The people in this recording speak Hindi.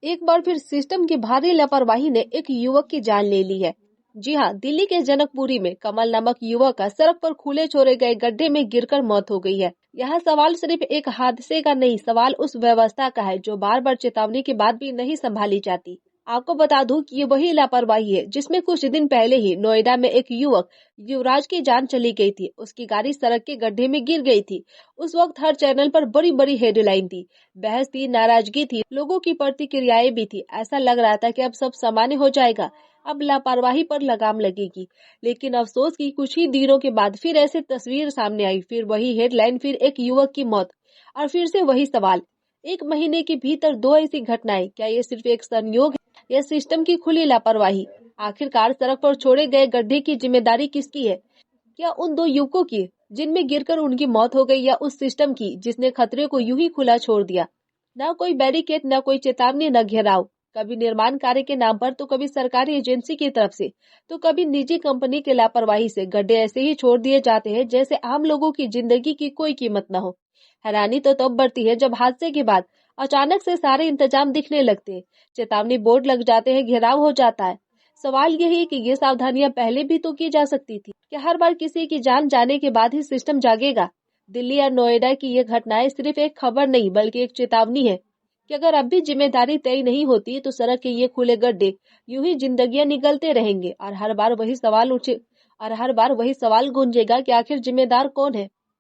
एक बार फिर सिस्टम की भारी लापरवाही ने एक युवक की जान ले ली है। जी हाँ, दिल्ली के जनकपुरी में कमल नामक युवक का सड़क पर खुले छोड़े गए गड्ढे में गिरकर मौत हो गई है। यहाँ सवाल सिर्फ एक हादसे का नहीं, सवाल उस व्यवस्था का है जो बार बार चेतावनी के बाद भी नहीं संभाली जाती। आपको बता दूं कि ये वही लापरवाही है जिसमें कुछ दिन पहले ही नोएडा में एक युवक युवराज की जान चली गई थी। उसकी गाड़ी सड़क के गड्ढे में गिर गई थी। उस वक्त हर चैनल पर बड़ी बड़ी हेडलाइन थी, बहस थी, नाराजगी थी, लोगों की प्रतिक्रियाएं भी थी। ऐसा लग रहा था कि अब सब सामान्य हो जाएगा, अब लापरवाही पर लगाम लगेगी। लेकिन अफसोस की कुछ ही दिनों के बाद फिर ऐसी तस्वीर सामने आई, फिर वही हेडलाइन, फिर एक युवक की मौत और फिर से वही सवाल। एक महीने के भीतर दो ऐसी घटनाएं, क्या ये सिर्फ एक संयोग है या सिस्टम की खुली लापरवाही? आखिरकार सड़क पर छोड़े गए गड्ढे की जिम्मेदारी किसकी है? क्या उन दो युवकों की जिनमें गिरकर उनकी मौत हो गई, या उस सिस्टम की जिसने खतरे को यूं ही खुला छोड़ दिया? ना कोई बैरिकेड, ना कोई चेतावनी, न घेराव। कभी निर्माण कार्य के नाम पर तो कभी सरकारी एजेंसी की तरफ से, तो कभी निजी कंपनी के लापरवाही से गड्ढे ऐसे ही छोड़ दिए जाते हैं जैसे आम लोगों की जिंदगी की कोई कीमत न हो। हैरानी तो तब बढ़ती है जब हादसे के बाद अचानक से सारे इंतजाम दिखने लगते हैं, चेतावनी बोर्ड लग जाते हैं, घेराव हो जाता है। सवाल यही है कि ये सावधानियां पहले भी तो की जा सकती थी। क्या हर बार किसी की जान जाने के बाद ही सिस्टम जागेगा? दिल्ली और नोएडा की ये घटनाएं सिर्फ एक खबर नहीं बल्कि एक चेतावनी है कि अगर अब भी जिम्मेदारी तय नहीं होती तो सड़क के ये खुले गड्ढे यूं ही जिंदगियां निगलते रहेंगे, और हर बार वही सवाल गूंजेगा कि आखिर जिम्मेदार कौन है?